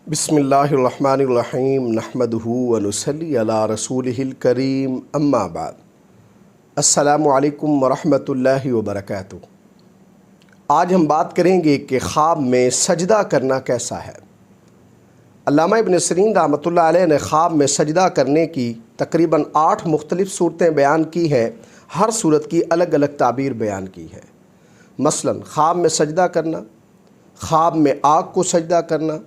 بسم اللہ الرحمن الرحیم نحمدہ ونصلی علی رسولہ الکریم اما بعد السلام علیکم ورحمۃ اللہ وبرکاتہ۔ آج ہم بات کریں گے کہ خواب میں سجدہ کرنا کیسا ہے۔ علامہ ابن سیرین رحمۃ اللہ علیہ نے خواب میں سجدہ کرنے کی تقریباً 8 مختلف صورتیں بیان کی ہیں، ہر صورت کی الگ الگ تعبیر بیان کی ہے۔ مثلاً خواب میں سجدہ کرنا، خواب میں آگ کو سجدہ کرنا،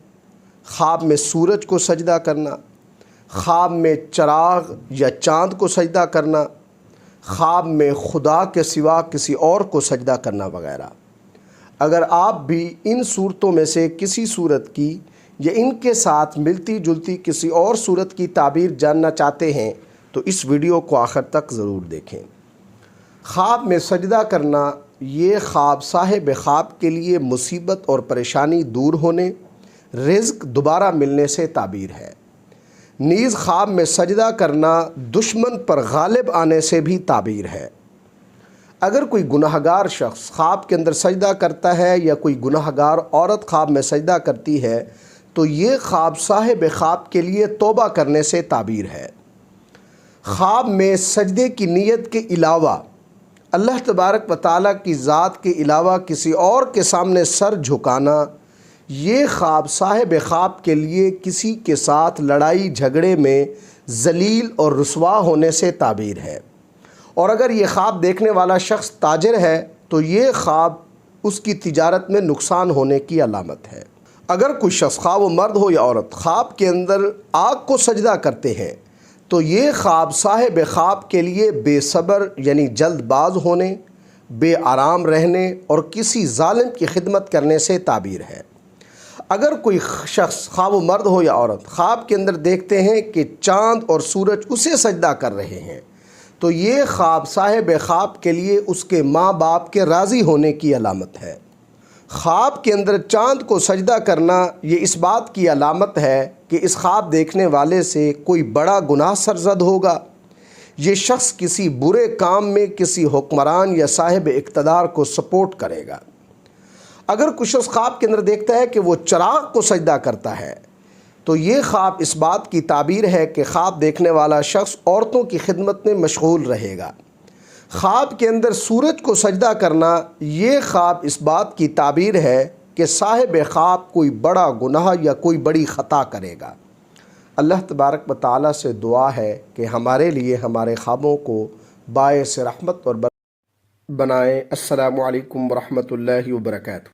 خواب میں سورج کو سجدہ کرنا، خواب میں چراغ یا چاند کو سجدہ کرنا، خواب میں خدا کے سوا کسی اور کو سجدہ کرنا وغیرہ۔ اگر آپ بھی ان صورتوں میں سے کسی صورت کی یا ان کے ساتھ ملتی جلتی کسی اور صورت کی تعبیر جاننا چاہتے ہیں تو اس ویڈیو کو آخر تک ضرور دیکھیں۔ خواب میں سجدہ کرنا یہ خواب صاحب خواب کے لیے مصیبت اور پریشانی دور ہونے، رزق دوبارہ ملنے سے تعبیر ہے۔ نیز خواب میں سجدہ کرنا دشمن پر غالب آنے سے بھی تعبیر ہے۔ اگر کوئی گناہ گار شخص خواب کے اندر سجدہ کرتا ہے یا کوئی گناہ گار عورت خواب میں سجدہ کرتی ہے تو یہ خواب صاحب خواب کے لیے توبہ کرنے سے تعبیر ہے۔ خواب میں سجدے کی نیت کے علاوہ اللہ تبارک و تعالیٰ کی ذات کے علاوہ کسی اور کے سامنے سر جھکانا، یہ خواب صاحب خواب کے لیے کسی کے ساتھ لڑائی جھگڑے میں ذلیل اور رسوا ہونے سے تعبیر ہے۔ اور اگر یہ خواب دیکھنے والا شخص تاجر ہے تو یہ خواب اس کی تجارت میں نقصان ہونے کی علامت ہے۔ اگر کوئی شخص خواہ وہ مرد ہو یا عورت خواب کے اندر آگ کو سجدہ کرتے ہیں تو یہ خواب صاحب خواب کے لیے بے صبر یعنی جلد باز ہونے، بے آرام رہنے اور کسی ظالم کی خدمت کرنے سے تعبیر ہے۔ اگر کوئی شخص خواہ وہ مرد ہو یا عورت خواب کے اندر دیکھتے ہیں کہ چاند اور سورج اسے سجدہ کر رہے ہیں تو یہ خواب صاحب خواب کے لیے اس کے ماں باپ کے راضی ہونے کی علامت ہے۔ خواب کے اندر چاند کو سجدہ کرنا یہ اس بات کی علامت ہے کہ اس خواب دیکھنے والے سے کوئی بڑا گناہ سرزد ہوگا۔ یہ شخص کسی برے کام میں کسی حکمران یا صاحب اقتدار کو سپورٹ کرے گا۔ اگر کچھ شخص خواب کے اندر دیکھتا ہے کہ وہ چراغ کو سجدہ کرتا ہے تو یہ خواب اس بات کی تعبیر ہے کہ خواب دیکھنے والا شخص عورتوں کی خدمت میں مشغول رہے گا۔ خواب کے اندر سورج کو سجدہ کرنا یہ خواب اس بات کی تعبیر ہے کہ صاحب خواب کوئی بڑا گناہ یا کوئی بڑی خطا کرے گا۔ اللہ تبارک و تعالیٰ سے دعا ہے کہ ہمارے لیے ہمارے خوابوں کو باعث رحمت اور بنائے۔ السلام علیکم ورحمۃ اللہ وبرکاتہ۔